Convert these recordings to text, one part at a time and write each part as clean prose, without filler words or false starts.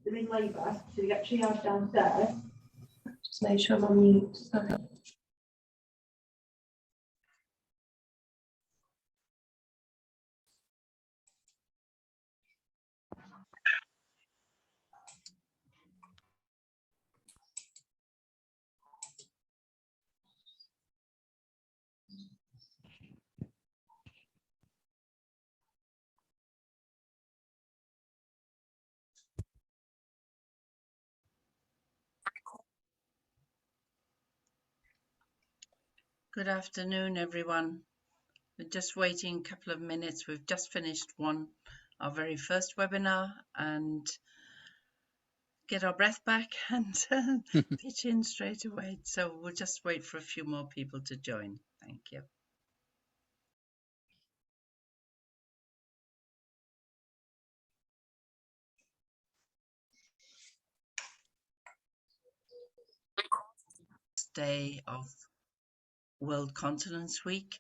They're in labour, so they get triaged downstairs. Just make sure I'm on mute. Sorry. Good afternoon, everyone. We're just waiting a couple of minutes. We've just finished our very first webinar, and get our breath back and pitch in straight away. So we'll just wait for a few more people to join. Thank you. Day of World Continence Week,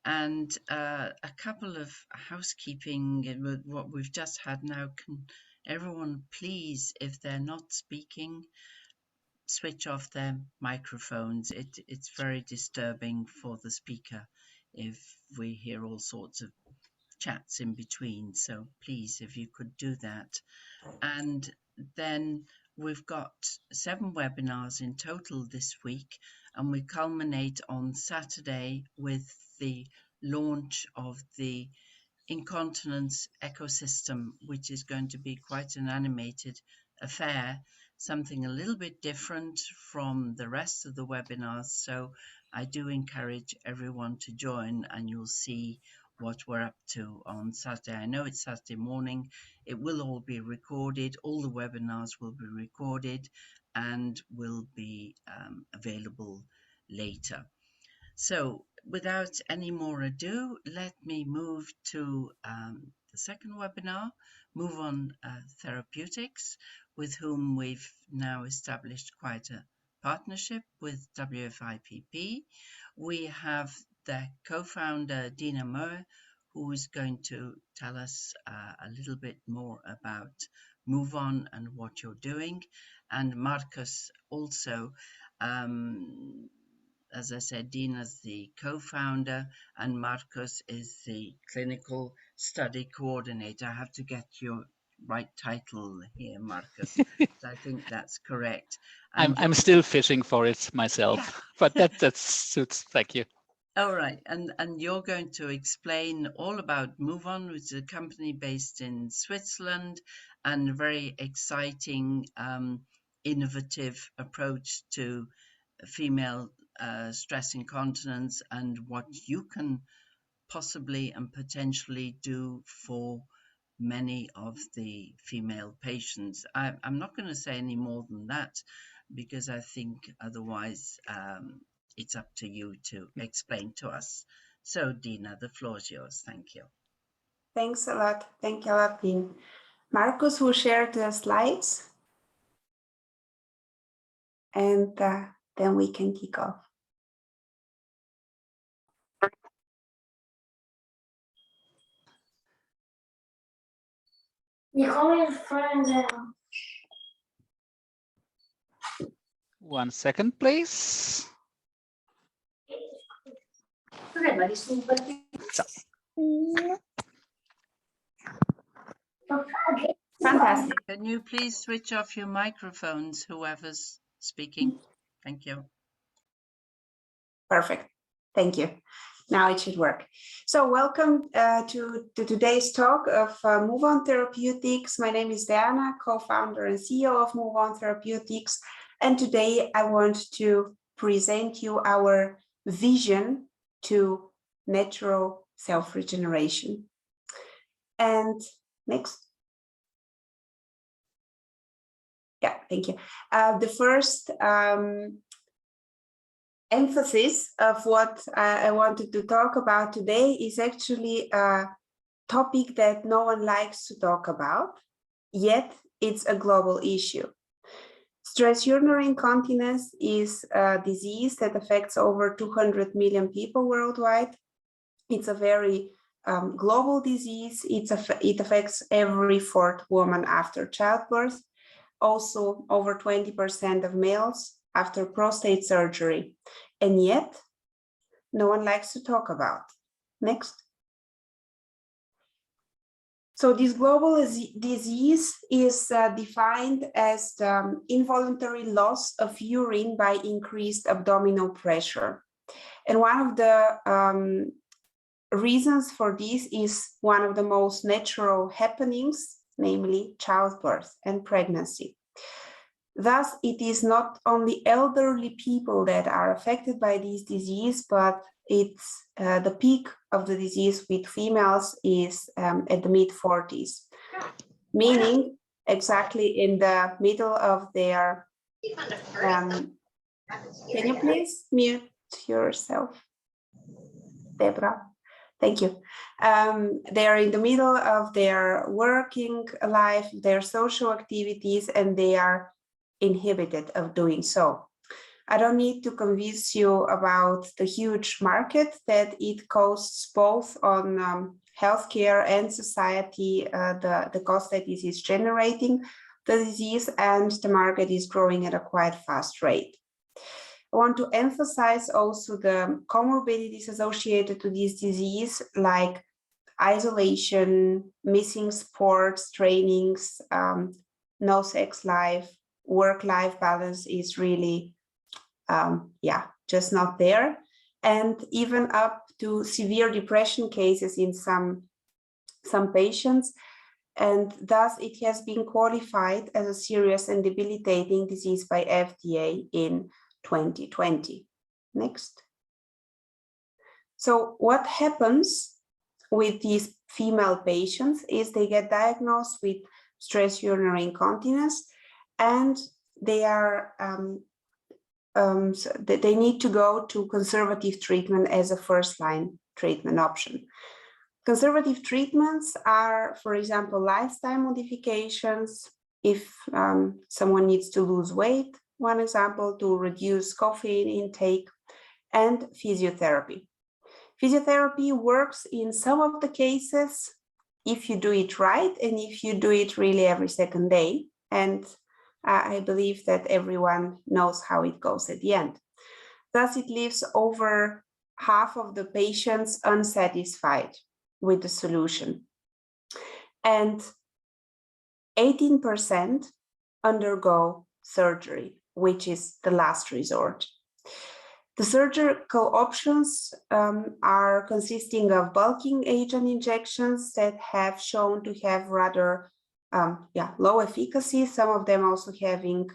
and a couple of housekeeping with what we've just had now. Can everyone please, if they're not speaking, switch off their microphones? It's very disturbing for the speaker if we hear all sorts of chats in between. So please, if you could do that. And then we've got 7 webinars in total this week, and we culminate on Saturday with the launch of the incontinence ecosystem, which is going to be quite an animated affair, something a little bit different from the rest of the webinars. So I do encourage everyone to join, and you'll see what we're up to on Saturday. I know it's Saturday morning. It will all be recorded. All the webinars will be recorded and will be available later. So without any more ado, let me move to the second webinar, Muvon Therapeutics, with whom we've now established quite a partnership with WFIPP. We have the co-founder, Dina Moore, who is going to tell us a little bit more about Muvon and what you're doing, and Marcus also. As I said, Dina's the co-founder and Marcus is the clinical study coordinator. I have to get your right title here, Marcus. So I think that's correct. I'm still fishing for it myself, yeah. But that suits. Thank you. All right, and you're going to explain all about Muvon, which is a company based in Switzerland, and a very exciting, innovative approach to female stress incontinence, and what you can possibly and potentially do for many of the female patients. I'm not going to say any more than that, because I think otherwise it's up to you to explain to us. So Dina, the floor is yours. Thank you. Thanks a lot. Thank you a lot, Dean. Marcus will share the slides, and then we can kick off. One second, please. So. Fantastic. Can you please switch off your microphones, whoever's speaking? Thank you. Perfect. Thank you. Now it should work. So welcome to today's talk of Muvon Therapeutics. My name is Diana, co-founder and CEO of Muvon Therapeutics. And today I want to present you our vision to natural self-regeneration. And next. Yeah, thank you. The first emphasis of what I wanted to talk about today is actually a topic that no one likes to talk about, yet it's a global issue. Stress urinary incontinence is a disease that affects over 200 million people worldwide. It's a very global disease. It affects every fourth woman after childbirth, also over 20% of males after prostate surgery. And yet, no one likes to talk about. Next. So this global disease is defined as the involuntary loss of urine by increased abdominal pressure. And one of the reasons for this is one of the most natural happenings, namely childbirth and pregnancy. Thus, it is not only elderly people that are affected by this disease, but it's the peak of the disease with females is at the mid-40s, meaning exactly in the middle of their, can you please mute yourself, Deborah? Thank you. They're in the middle of their working life, their social activities, and they are inhibited of doing so. I don't need to convince you about the huge market that it costs both on healthcare and society, the cost that this is generating the disease, and the market is growing at a quite fast rate. I want to emphasize also the comorbidities associated to this disease, like isolation, missing sports, trainings, no sex life, work-life balance is really, just not there. And even up to severe depression cases in some patients. And thus it has been qualified as a serious and debilitating disease by FDA in 2020. Next. So what happens with these female patients is they get diagnosed with stress urinary incontinence, and they are they need to go to conservative treatment as a first-line treatment option. Conservative treatments are, for example, lifestyle modifications. If someone needs to lose weight, one example, to reduce caffeine intake, and physiotherapy. Physiotherapy works in some of the cases if you do it right and if you do it really every second day. And I believe that everyone knows how it goes at the end. Thus, it leaves over half of the patients unsatisfied with the solution. And 18% undergo surgery, which is the last resort. The surgical options are consisting of bulking agent injections that have shown to have rather low efficacy, some of them also having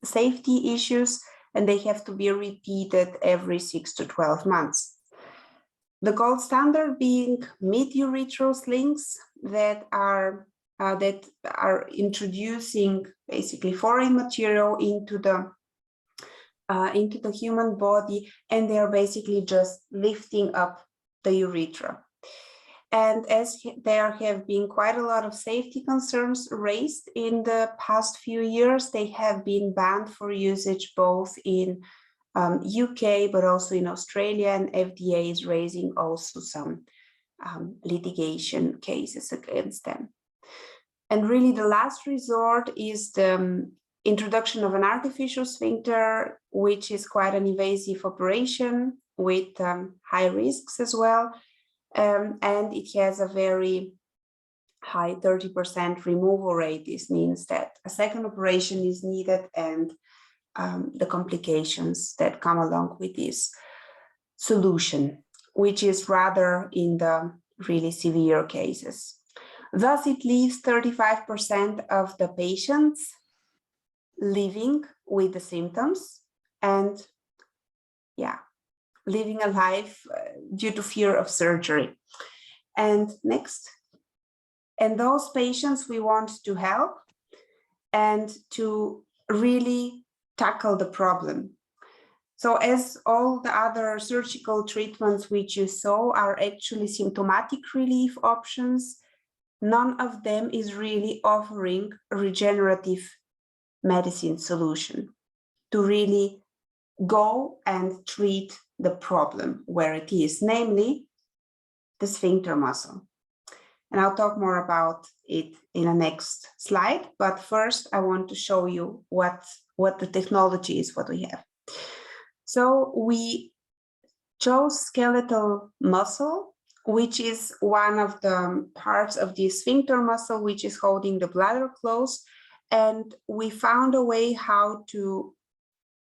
safety issues, and they have to be repeated every 6 to 12 months. The gold standard being mid-urethral slings that are introducing basically foreign material into the human body, and they are basically just lifting up the urethra. And as there have been quite a lot of safety concerns raised in the past few years, they have been banned for usage both in UK, but also in Australia, and FDA is raising also some litigation cases against them. And really the last resort is the introduction of an artificial sphincter, which is quite an invasive operation with high risks as well. And it has a very high 30% removal rate. This means that a second operation is needed, and the complications that come along with this solution, which is rather in the really severe cases. Thus, it leaves 35% of the patients living with the symptoms and living a life due to fear of surgery. And next. And those patients we want to help and to really tackle the problem. So as all the other surgical treatments which you saw are actually symptomatic relief options, none of them is really offering a regenerative medicine solution to really go and treat the problem where it is, namely the sphincter muscle. And I'll talk more about it in the next slide. But first, I want to show you what the technology is, what we have. So we chose skeletal muscle, which is one of the parts of the sphincter muscle, which is holding the bladder closed. And we found a way how to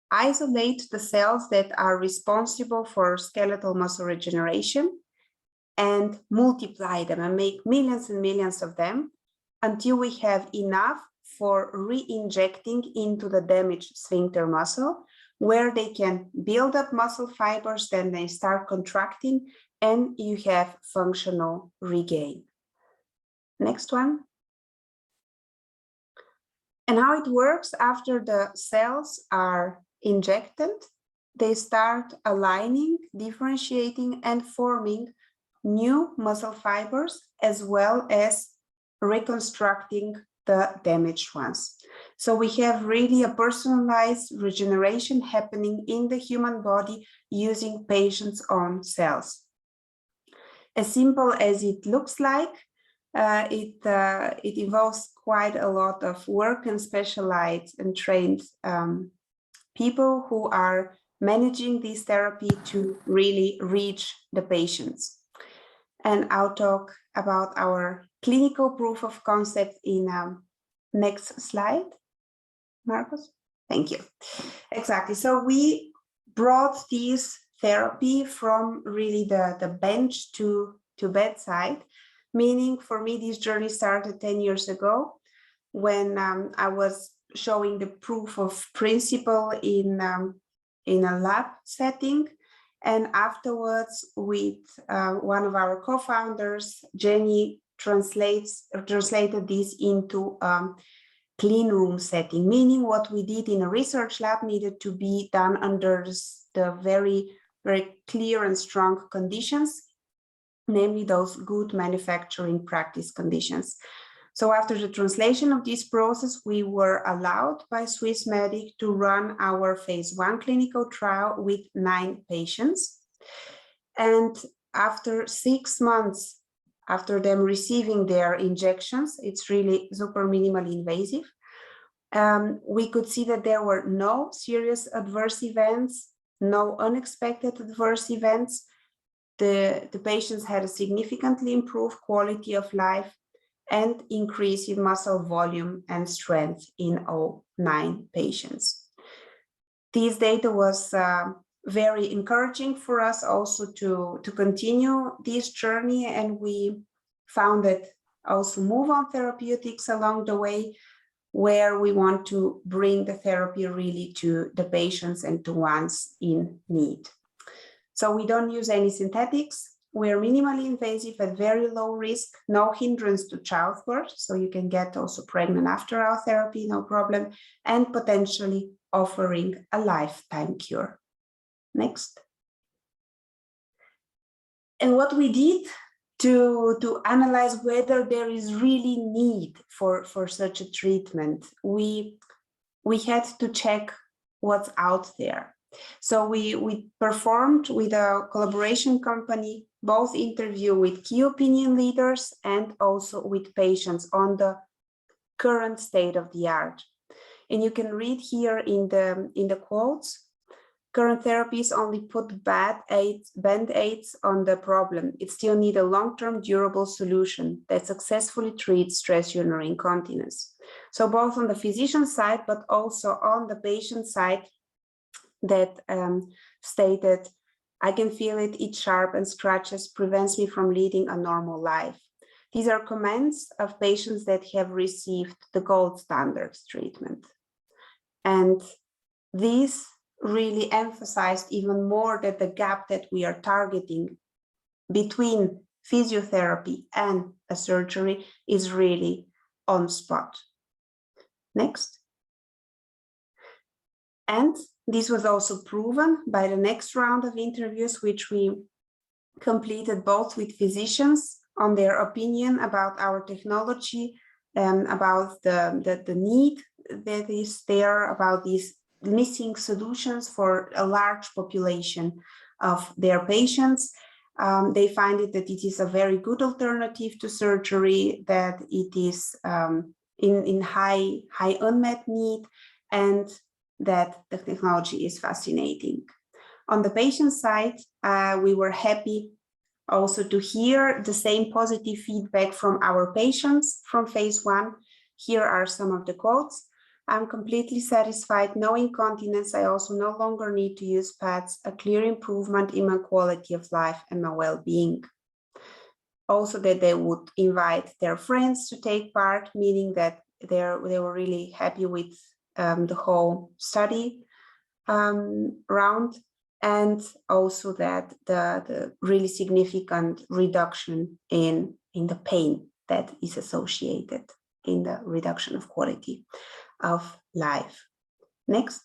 isolate the cells that are responsible for skeletal muscle regeneration and multiply them and make millions and millions of them until we have enough for re-injecting into the damaged sphincter muscle, where they can build up muscle fibers, then they start contracting, and you have functional regain. Next one. And how it works after the cells are injected, they start aligning, differentiating, and forming new muscle fibers, as well as reconstructing the damaged ones. So we have really a personalized regeneration happening in the human body using patients' own cells. As simple as it looks like, it involves quite a lot of work and specialized and trained people who are managing this therapy to really reach the patients. And I'll talk about our clinical proof of concept in next slide. Marcus, thank you. Exactly. So we brought this therapy from really the bench to bedside, meaning for me, this journey started 10 years ago when I was showing the proof of principle in a lab setting. And afterwards, with one of our co-founders, Jenny, translated this into clean room setting, meaning what we did in a research lab needed to be done under the very, very clear and strong conditions, namely those good manufacturing practice conditions. So after the translation of this process, we were allowed by Swissmedic to run our phase 1 clinical trial with 9 patients. And after 6 months, after them receiving their injections, it's really super minimally invasive, we could see that there were no serious adverse events, no unexpected adverse events. The patients had a significantly improved quality of life and increase in muscle volume and strength in all 9 patients. This data was very encouraging for us also to continue this journey, and we founded also Muvon Therapeutics along the way, where we want to bring the therapy really to the patients and to ones in need. So we don't use any synthetics. We're minimally invasive at very low risk, no hindrance to childbirth, so you can get also pregnant after our therapy, no problem, and potentially offering a lifetime cure. Next. And what we did to analyze whether there is really need for such a treatment, we had to check what's out there. So we performed with a collaboration company, both interview with key opinion leaders and also with patients on the current state of the art. And you can read here in the quotes, current therapies only put band-aids on the problem. It still needs a long-term durable solution that successfully treats stress urinary incontinence. So both on the physician side, but also on the patient side, that stated, I can feel it, it's sharp and scratches, prevents me from leading a normal life. These are comments of patients that have received the gold standard treatment. And these really emphasized even more that the gap that we are targeting between physiotherapy and a surgery is really on spot. Next. And this was also proven by the next round of interviews, which we completed both with physicians on their opinion about our technology, about the need that is there, about these missing solutions for a large population of their patients, They find that it is a very good alternative to surgery, that it is in high unmet need, and that the technology is fascinating. On the patient side, we were happy also to hear the same positive feedback from our patients from phase 1. Here are some of the quotes. I'm completely satisfied. No incontinence. I also no longer need to use pads. A clear improvement in my quality of life and my well-being. Also that they would invite their friends to take part, meaning that they were really happy with the whole study round, and also that the really significant reduction in the pain that is associated in the reduction of quality of life. Next.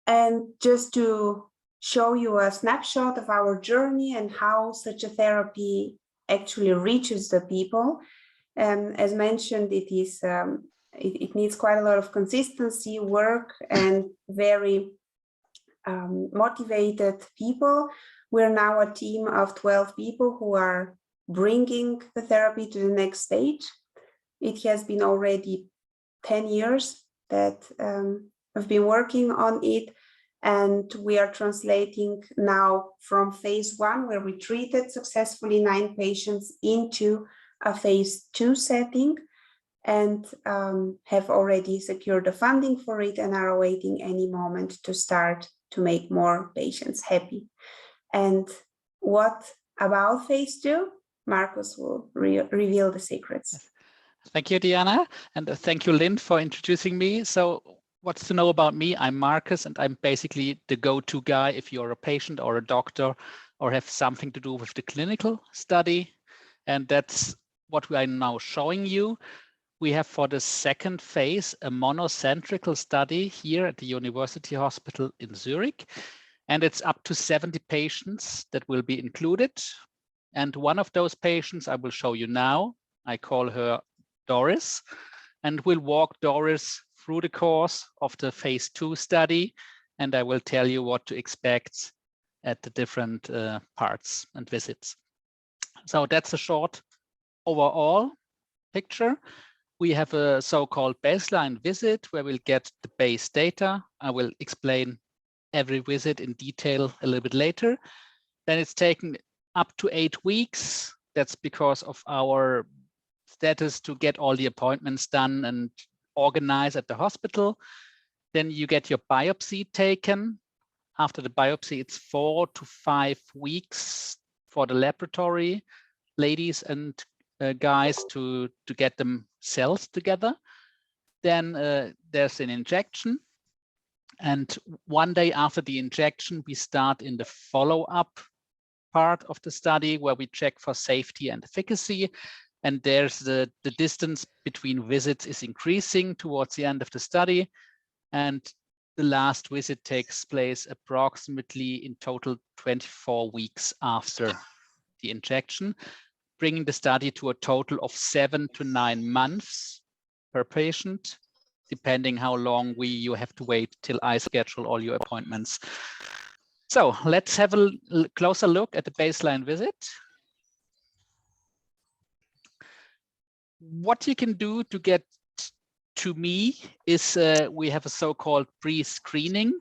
And just to show you a snapshot of our journey and how such a therapy actually reaches the people. As mentioned, it is it needs quite a lot of consistency, work, and very motivated people. We're now a team of 12 people who are bringing the therapy to the next stage. It has been already 10 years that I've been working on it, and we are translating now from phase 1, where we treated successfully 9 patients, into a phase 2 setting, and have already secured the funding for it and are awaiting any moment to start to make more patients happy. And what about phase 2? Marcus will reveal the secrets. Thank you, Diana, and thank you, Lynn, for introducing me. So what's to know about me? I'm Marcus, and I'm basically the go-to guy if you're a patient or a doctor or have something to do with the clinical study. And that's what we are now showing you. We have, for the second phase, a monocentrical study here at the University Hospital in Zurich, and it's up to 70 patients that will be included. And one of those patients I will show you now. I call her Doris, and we'll walk Doris through the course of the phase 2 study, and I will tell you what to expect at the different parts and visits. So that's a short overall picture. We have a so-called baseline visit where we'll get the base data. I will explain every visit in detail a little bit later. Then it's taken up to 8 weeks. That's because of our status to get all the appointments done and organized at the hospital. Then you get your biopsy taken. After the biopsy, it's 4 to 5 weeks for the laboratory ladies and guys to get them cells together. Then there's an injection. And 1 day after the injection, we start in the follow-up part of the study where we check for safety and efficacy. And there's the distance between visits is increasing towards the end of the study. And the last visit takes place approximately in total 24 weeks after the injection, bringing the study to a total of 7 to 9 months per patient, depending how long you have to wait till I schedule all your appointments. So let's have a closer look at the baseline visit. What you can do to get to me is we have a so-called pre-screening.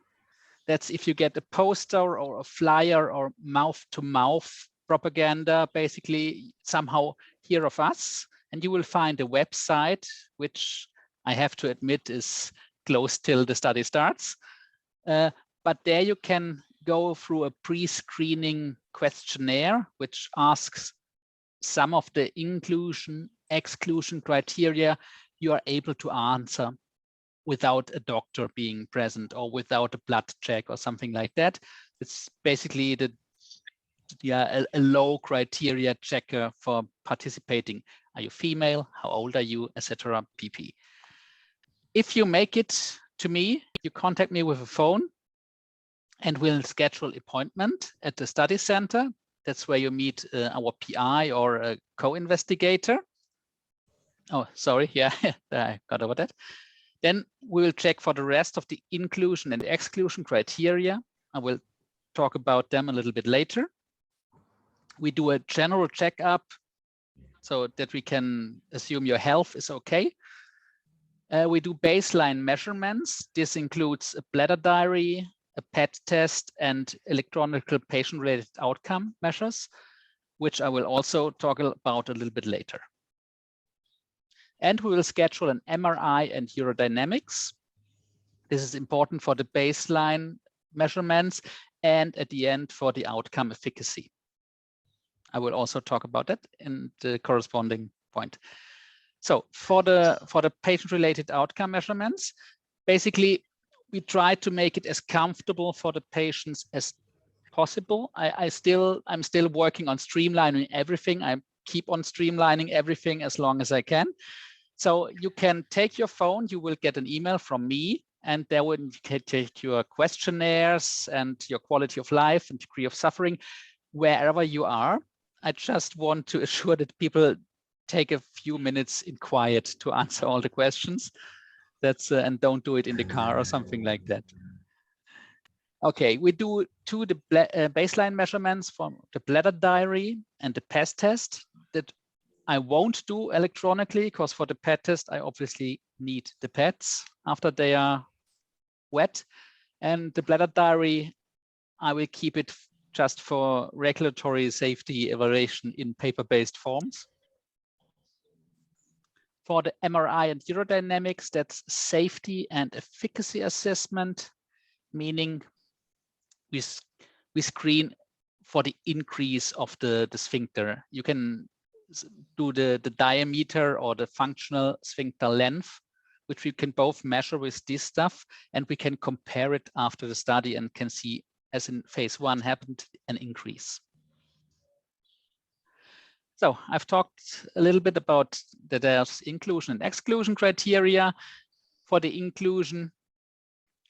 That's if you get a poster or a flyer or mouth-to-mouth propaganda, basically somehow hear of us, and you will find a website, which I have to admit is closed till the study starts. But there you can go through a pre-screening questionnaire, which asks some of the inclusion, exclusion criteria you are able to answer without a doctor being present or without a blood check or something like that. It's basically a low criteria checker for participating. Are you female? How old are you? Etc. pp. If you make it to me, you contact me with a phone and we'll schedule appointment at the study center. That's where you meet our PI or a co-investigator. Oh, sorry, yeah, I got over that. Then we will check for the rest of the inclusion and exclusion criteria. I will talk about them a little bit later. We do a general checkup so that we can assume your health is okay. We do baseline measurements. This includes a bladder diary, a PET test, and electronic patient-related outcome measures, which I will also talk about a little bit later. And we will schedule an MRI and urodynamics. This is important for the baseline measurements and at the end for the outcome efficacy. I will also talk about that in the corresponding point. So for the patient-related outcome measurements, basically we try to make it as comfortable for the patients as possible. I'm still working on streamlining everything. I keep on streamlining everything as long as I can. So you can take your phone, you will get an email from me, and there will take your questionnaires and your quality of life and degree of suffering wherever you are. I just want to assure that people take a few minutes in quiet to answer all the questions. That's and don't do it in the car or something like that. Okay, we do the baseline measurements from the bladder diary and the PET test that I won't do electronically, because for the PET test, I obviously need the PETs after they are wet. And the bladder diary, I will keep it just for regulatory safety evaluation in paper-based forms. For the MRI and urodynamics, that's safety and efficacy assessment, meaning we screen for the increase of the sphincter. You can do the diameter or the functional sphincter length, which we can both measure with this stuff, and we can compare it after the study and can see, as in phase 1 happened, an increase. So I've talked a little bit about that there's inclusion and exclusion criteria. For the inclusion,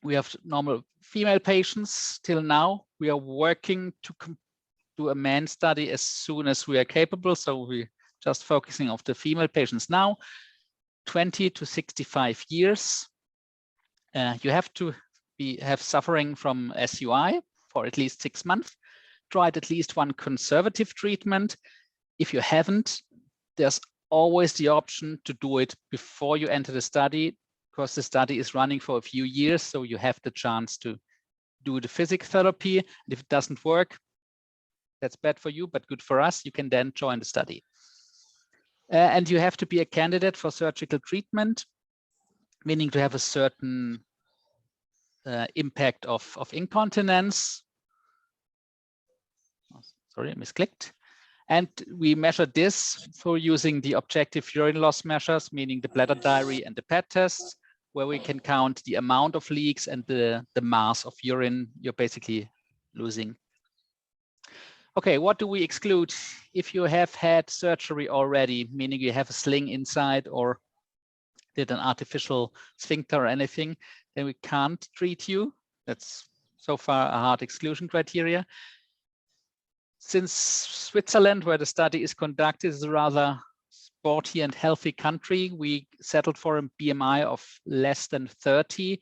we have normal female patients till now. We are working to do a man study as soon as we are capable. So we're just focusing on the female patients now, 20 to 65 years. You have to have suffering from SUI for at least 6 months, tried at least one conservative treatment. If you haven't, there's always the option to do it before you enter the study, because the study is running for a few years, so you have the chance to do the physical therapy. And if it doesn't work, that's bad for you, but good for us. You can then join the study. And you have to be a candidate for surgical treatment, meaning to have a certain impact of incontinence. Oh, sorry, I misclicked. And we measure this for using the objective urine loss measures, meaning the bladder diary and the PET tests, where we can count the amount of leaks and the mass of urine you're basically losing. Okay, what do we exclude? If you have had surgery already, meaning you have a sling inside or did an artificial sphincter or anything, then we can't treat you. That's so far a hard exclusion criteria. Since Switzerland, where the study is conducted, is a rather sporty and healthy country, we settled for a BMI of less than 30.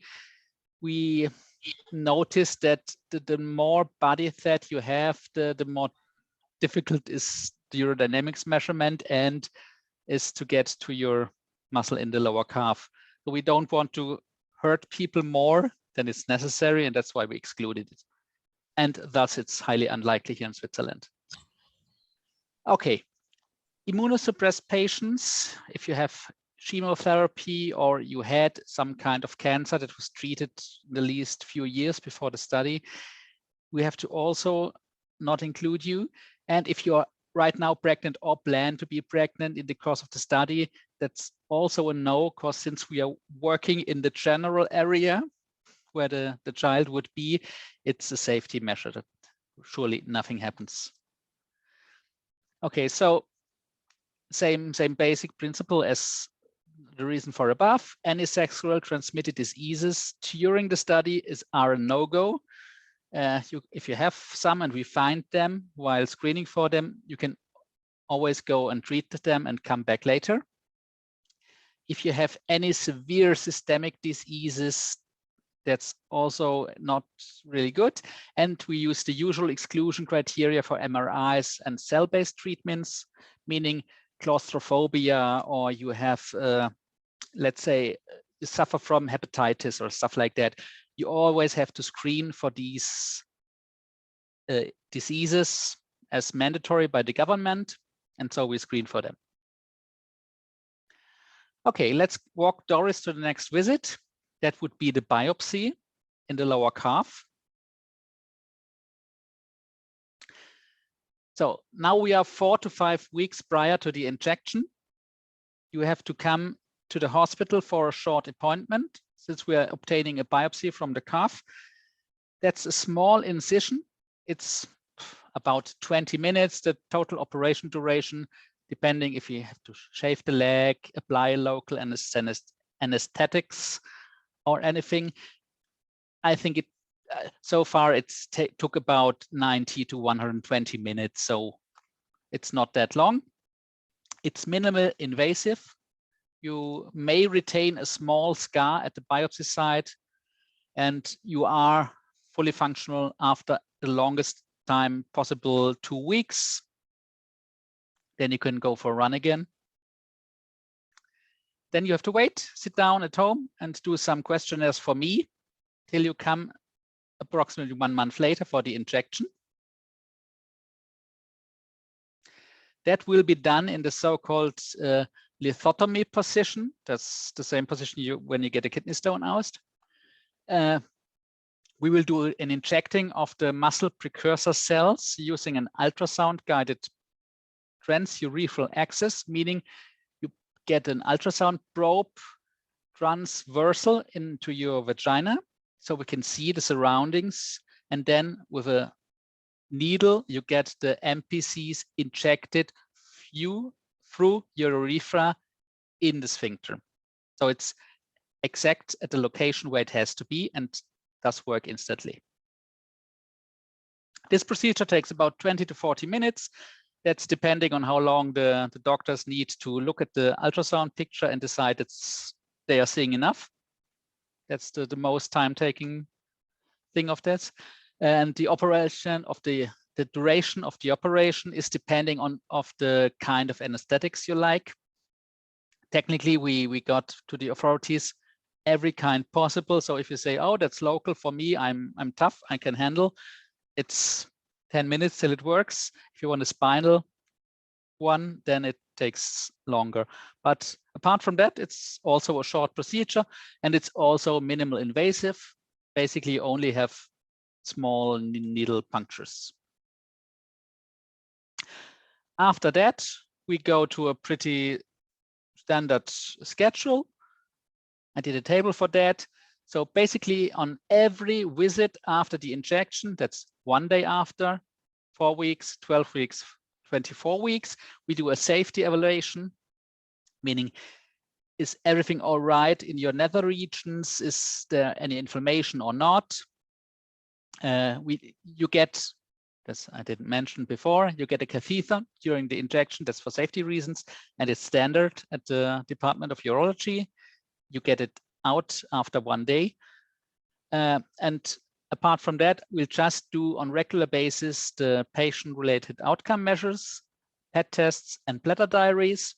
We noticed that the more body fat you have, the more difficult is the urodynamics measurement and is to get to your muscle in the lower calf. So we don't want to hurt people more than it's necessary, and that's why we excluded it. And thus it's highly unlikely here in Switzerland. Okay, immunosuppressed patients, if you have chemotherapy or you had some kind of cancer that was treated the least few years before the study, we have to also not include you. And if you're right now pregnant or plan to be pregnant in the course of the study, that's also a no, because since we are working in the general area where the child would be, it's a safety measure that surely nothing happens. Okay, so same basic principle as the reason for above. Any sexual transmitted diseases during the study are a no-go. If you have some and we find them while screening for them, you can always go and treat them and come back later. If you have any severe systemic diseases That's also not really good. And we use the usual exclusion criteria for MRIs and cell-based treatments, meaning claustrophobia, or you have, let's say, you suffer from hepatitis or stuff like that. You always have to screen for these diseases as mandatory by the government. And so we screen for them. Okay, let's walk Doris to the next visit. That would be the biopsy in the lower calf. So now we are 4 to 5 weeks prior to the injection. You have to come to the hospital for a short appointment, since we are obtaining a biopsy from the calf. That's a small incision. It's about 20 minutes, the total operation duration, depending if you have to shave the leg, apply local anesthetics or anything. I think so far it's took about 90 to 120 minutes, so it's not that long. It's minimal invasive. You may retain a small scar at the biopsy site, and you are fully functional after the longest time possible, 2 weeks. Then you can go for a run again. Then you have to wait, sit down at home and do some questionnaires for me till you come approximately 1 month later for the injection. That will be done in the so-called lithotomy position. That's the same position when you get a kidney stone out. We will do an injecting of the muscle precursor cells using an ultrasound-guided transurethral access, meaning you get an ultrasound probe transversal into your vagina, so we can see the surroundings, and then with a needle you get the MPCs injected through your urethra in the sphincter. So it's exact at the location where it has to be and does work instantly. This procedure takes about 20 to 40 minutes. That's depending on how long the doctors need to look at the ultrasound picture and decide they are seeing enough. That's the most time-taking thing of this. And the operation of the duration of the operation is depending on the kind of anesthetics you like. Technically, we got to the authorities every kind possible. So if you say, oh, that's local for me, I'm tough, I can handle, it's 10 minutes till it works. If you want a spinal one, then it takes longer. But apart from that, it's also a short procedure, and it's also minimal invasive. Basically, you only have small needle punctures. After that, we go to a pretty standard schedule. I did a table for that. So basically on every visit after the injection, that's 1 day after, 4 weeks, 12 weeks, 24 weeks, we do a safety evaluation, meaning is everything all right in your nether regions? Is there any inflammation or not? You get, as I didn't mention before, you get a catheter during the injection. That's for safety reasons, and it's standard at the Department of Urology. You get it out after 1 day. And apart from that, we'll just do on regular basis the patient-related outcome measures, PET tests, and bladder diaries.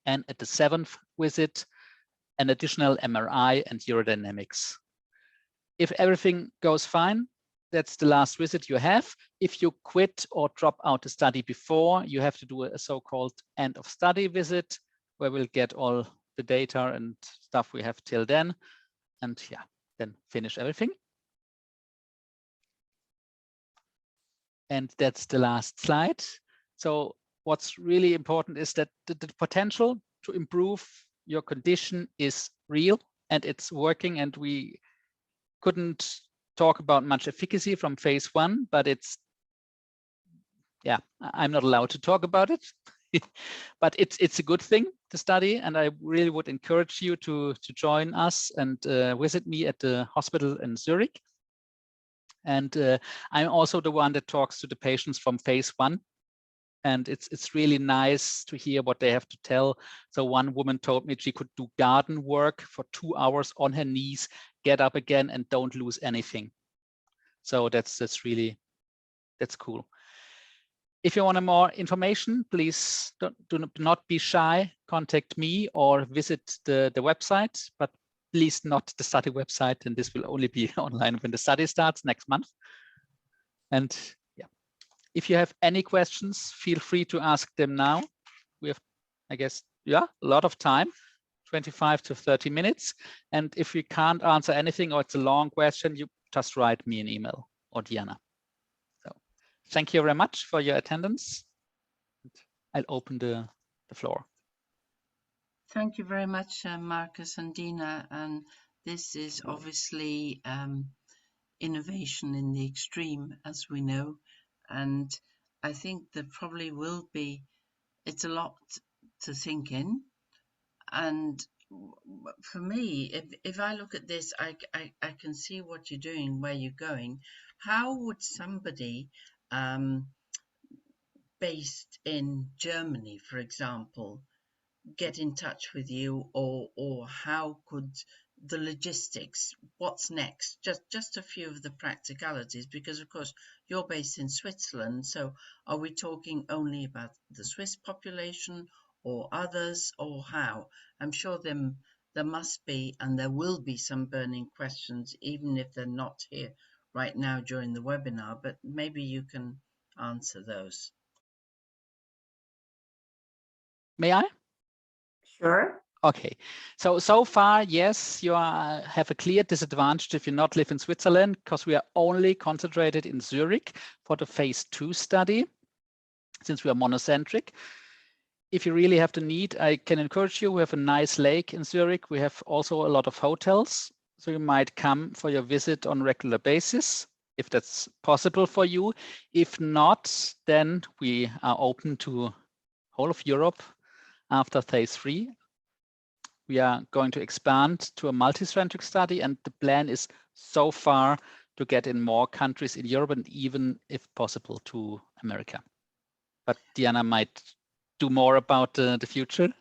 And at the 7th visit, an additional MRI and urodynamics. If everything goes fine, that's the last visit you have. If you quit or drop out the study before, you have to do a so-called end of study visit, where we'll get all the data and stuff we have till then, and yeah, then finish everything. And that's the last slide. So what's really important is that the potential to improve your condition is real and it's working, and we couldn't talk about much efficacy from phase 1, but it's, yeah, I'm not allowed to talk about it. But it's a good thing to study, and I really would encourage you to join us and visit me at the hospital in Zurich. And I'm also the one that talks to the patients from phase 1, and it's really nice to hear what they have to tell. So one woman told me she could do garden work for 2 hours on her knees, get up again and don't lose anything. So that's cool. If you want more information, please do not be shy. Contact me or visit the website, but please not the study website. And this will only be online when the study starts next month. And yeah, if you have any questions, feel free to ask them now. We have, I guess, yeah, a lot of time, 25 to 30 minutes. And if you can't answer anything or it's a long question, you just write me an email or Diana. So thank you very much for your attendance. I'll open the floor. Thank you very much, Marcus and Dina. And this is obviously innovation in the extreme, as we know. And I think there probably will be, it's a lot to think in. And for me, if I look at this, I can see what you're doing, where you're going. How would somebody based in Germany, for example, get in touch with you, or how could the logistics, what's next, just a few of the practicalities, because of course you're based in Switzerland, so are we talking only about the Swiss population or others, or how? I'm sure there must be and there will be some burning questions, even if they're not here right now during the webinar, but maybe you can answer those. May I? Sure. Okay, so far, yes, you have a clear disadvantage if you not live in Switzerland, because we are only concentrated in Zurich for the phase 2 study, since we are monocentric. If you really have the need, I can encourage you. We have a nice lake in Zurich. We have also a lot of hotels, so you might come for your visit on a regular basis, if that's possible for you. If not, then we are open to whole of Europe after phase 3. We are going to expand to a multicentric study, and the plan is so far to get in more countries in Europe and even, if possible, to America. But Diana might do more about the future.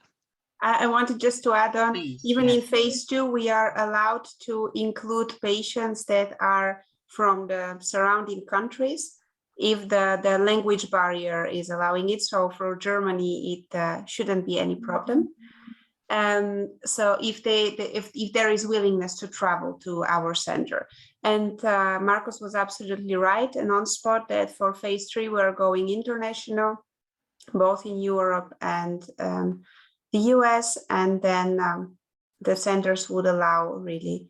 I wanted just to add on, Please, even yes. in phase 2, we are allowed to include patients that are from the surrounding countries, if the language barrier is allowing it. So for Germany, it shouldn't be any problem. So if there is willingness to travel to our center. And Marcus was absolutely right, and on spot, that for phase 3 we're going international, both in Europe and the US, and then the centers would allow really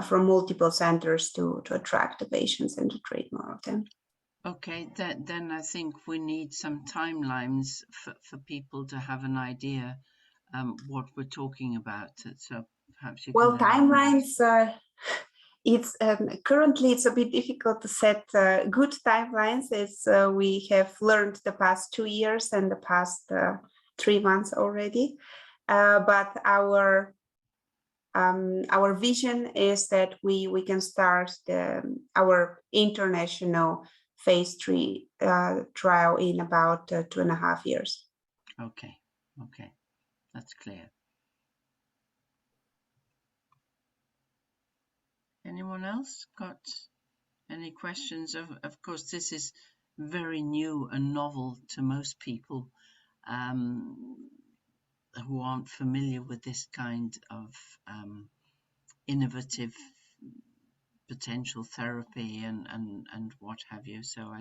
from multiple centers to attract the patients and to treat more of them. Okay, then I think we need some timelines for people to have an idea what we're talking about. So perhaps you Well, can. timelines. It's currently it's a bit difficult to set good timelines, as we have learned the past 2 years and the past 3 months already. But our vision is that we can start our international phase 3 trial in about 2.5 years. Okay, that's clear. Anyone else got any questions? Of course, this is very new and novel to most people who aren't familiar with this kind of innovative potential therapy and what have you. So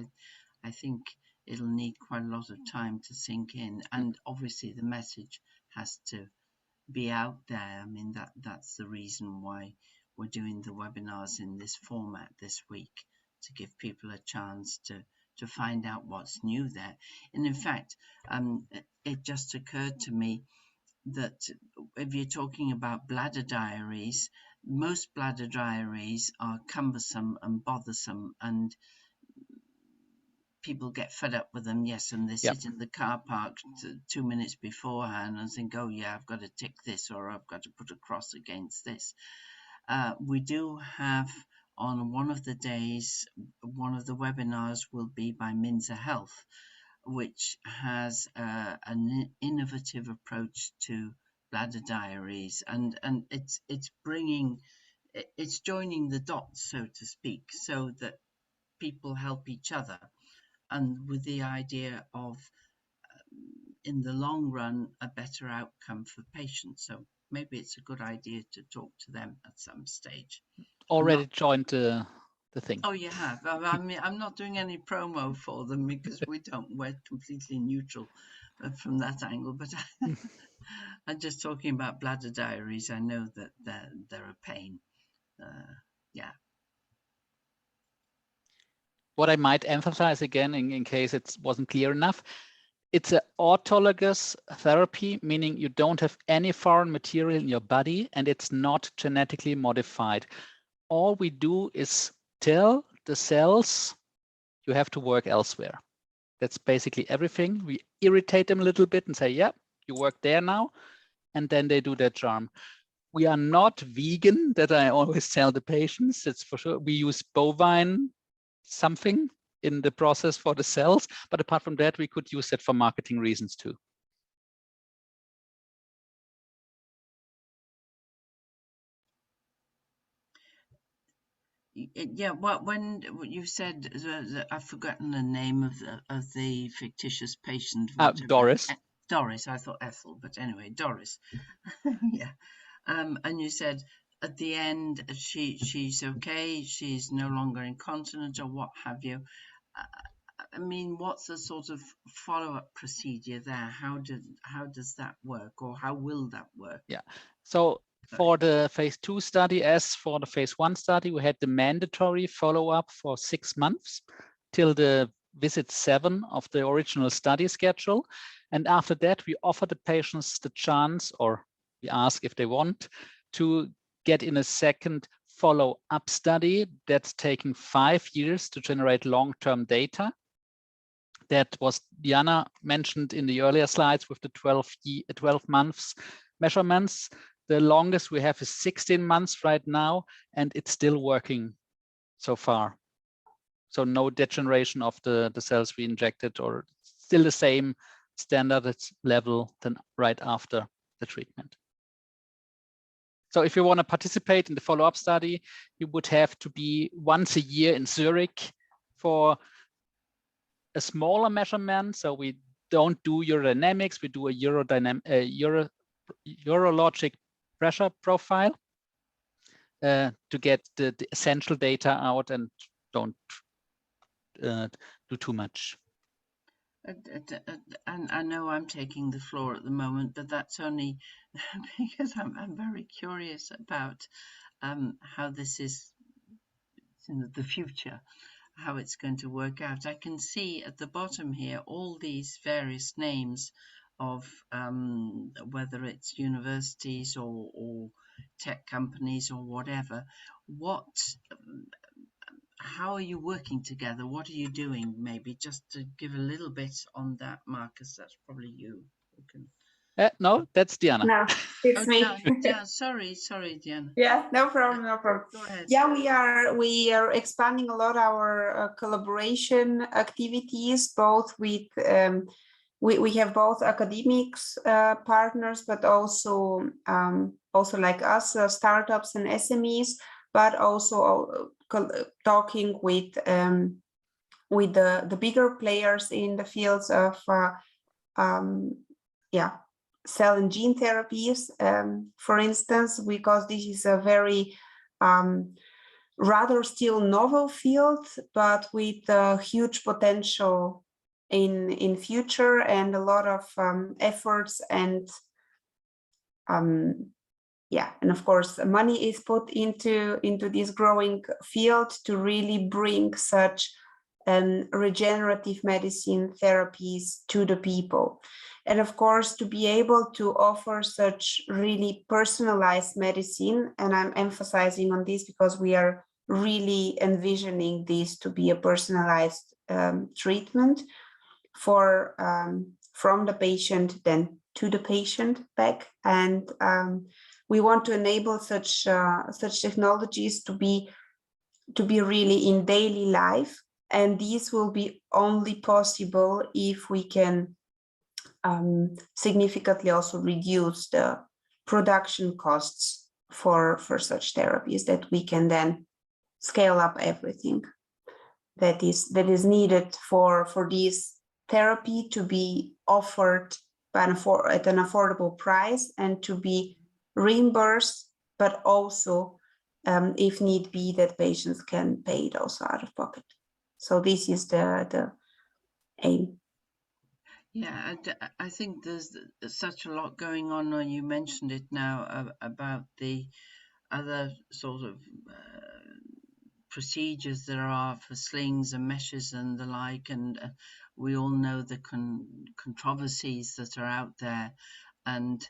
I think it'll need quite a lot of time to sink in, and obviously the message has to be out there. I mean, that's the reason why we're doing the webinars in this format this week, to give people a chance to find out what's new there. And in fact, it just occurred to me that if you're talking about bladder diaries, most bladder diaries are cumbersome and bothersome, and people get fed up with them, yes, and they sit in the car park 2 minutes beforehand and think, oh yeah, I've got to tick this, or I've got to put a cross against this. We do have on one of the days, one of the webinars will be by Minza Health, which has an innovative approach to bladder diaries, and it's bringing it's joining the dots, so to speak, so that people help each other, and with the idea of, in the long run, a better outcome for patients. So maybe it's a good idea to talk to them at some stage. Already joined the thing. Oh, you have? I mean, I'm not doing any promo for them because we're completely neutral from that angle, but I'm just talking about Bladder Diaries. I know that they're a pain. Yeah. What I might emphasize again, in case it wasn't clear enough, it's an autologous therapy, meaning you don't have any foreign material in your body and it's not genetically modified. All we do is tell the cells you have to work elsewhere. That's basically everything. We irritate them a little bit and say, yeah, you work there now. And then they do their charm. We are not vegan, that I always tell the patients, it's for sure. We use bovine something in the process for the cells, but apart from that, we could use that for marketing reasons too. Yeah, well, when you said I've forgotten the name of the fictitious patient. Doris. Doris, I thought Ethel, but anyway, Doris. Yeah, and you said at the end she's okay, she's no longer incontinent or what have you. I mean, what's the sort of follow-up procedure there? How does that work, or how will that work? Yeah, so for the phase 2 study, as for the phase 1 study, we had the mandatory follow-up for 6 months till the visit 7 of the original study schedule. And after that, we offer the patients the chance, or we ask if they want, to get in a second follow-up study that's taking 5 years to generate long-term data. That was Diana mentioned in the earlier slides with the 12 months measurements. The longest we have is 16 months right now, and it's still working so far. So no degeneration of the cells we injected, or still the same standard level than right after the treatment. So if you want to participate in the follow-up study, you would have to be once a year in Zurich for a smaller measurement. So we don't do urodynamics, we do a urologic pressure profile to get the essential data out and don't do too much. And I know I'm taking the floor at the moment, but that's only because I'm very curious about how this is in the future, how it's going to work out. I can see at the bottom here all these various names of whether it's universities or tech companies or whatever. How are you working together? What are you doing? Maybe just to give a little bit on that, Marcus. That's probably you who can. No, that's Diana. No, it's me. Yeah, sorry, Diana. Yeah, no problem, no problem. Go ahead. Yeah, we are expanding a lot our collaboration activities, both with we have both academics partners, but also like us, startups and SMEs, but also talking with the bigger players in the fields of cell and gene therapies, for instance, because this is a very rather still novel field, but with huge potential in future, and a lot of efforts and and of course money is put into this growing field to really bring such regenerative medicine therapies to the people. And of course, to be able to offer such really personalized medicine, and I'm emphasizing on this because we are really envisioning this to be a personalized treatment for from the patient then to the patient back. And we want to enable such technologies to be really in daily life. And these will be only possible if we can significantly also reduce the production costs for such therapies, that we can then scale up everything that is needed for this therapy to be offered at an affordable price and to be reimbursed, but also if need be, that patients can pay it also out of pocket. So this is the aim. Yeah, I think there's such a lot going on, and you mentioned it now about the other sort of procedures there are for slings and meshes and the like, and we all know the controversies that are out there, and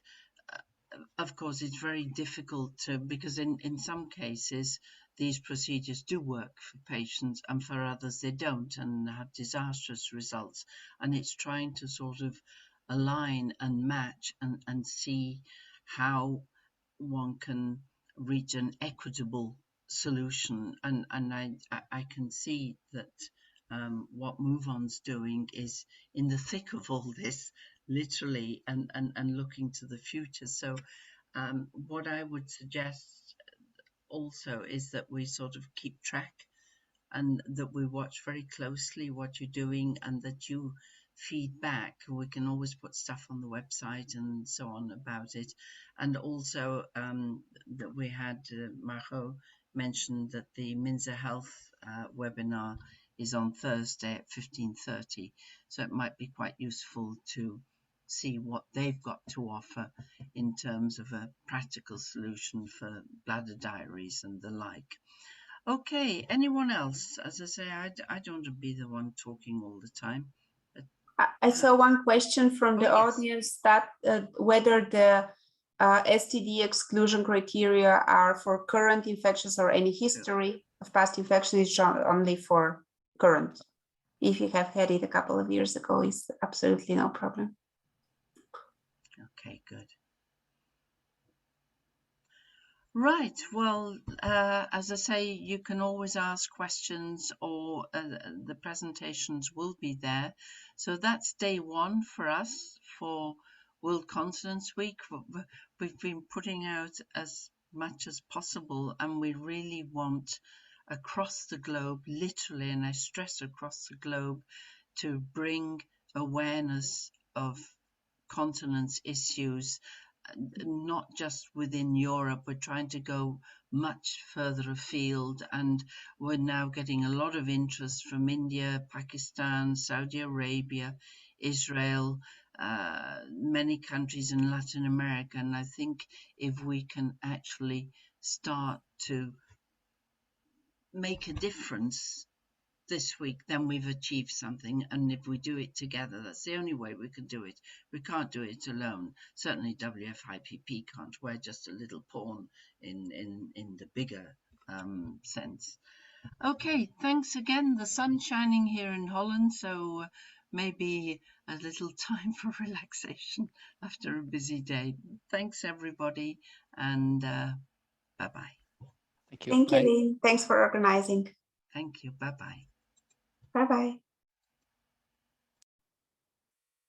of course it's very difficult to, because in some cases these procedures do work for patients and for others they don't and have disastrous results, and it's trying to sort of align and match and see how one can reach an equitable solution, and I can see that what Muvon's doing is in the thick of all this, literally, and looking to the future. So what I would suggest also is that we sort of keep track and that we watch very closely what you're doing and that you feed back. We can always put stuff on the website and so on about it. And also that we had Margot mentioned that the Minza Health webinar is on Thursday at 15:30. So it might be quite useful to see what they've got to offer in terms of a practical solution for bladder diaries and the like. Okay, anyone else? As I say, I don't want to be the one talking all the time. I saw one question from the yes. audience that whether the STD exclusion criteria are for current infections or any history of past infection. Is only for current. If you have had it a couple of years ago, it's absolutely no problem. Okay, good. Right, well, as I say, you can always ask questions, or the presentations will be there. So that's day one for us for World Continence Week. We've been putting out as much as possible, and we really want across the globe, literally, and I stress across the globe, to bring awareness of continence issues, not just within Europe. We're trying to go much further afield, and we're now getting a lot of interest from India, Pakistan, Saudi Arabia, Israel, many countries in Latin America. And I think if we can actually start to make a difference this week, then we've achieved something. And if we do it together, that's the only way we can do it. We can't do it alone. Certainly WFIPP can't. We're just a little pawn in the bigger sense. Okay, thanks again. The sun's shining here in Holland, so maybe a little time for relaxation after a busy day. Thanks everybody, and bye-bye. Thank you. Thank you, Bye. Lynn. Thanks for organizing. Thank you. Bye-bye. Bye-bye.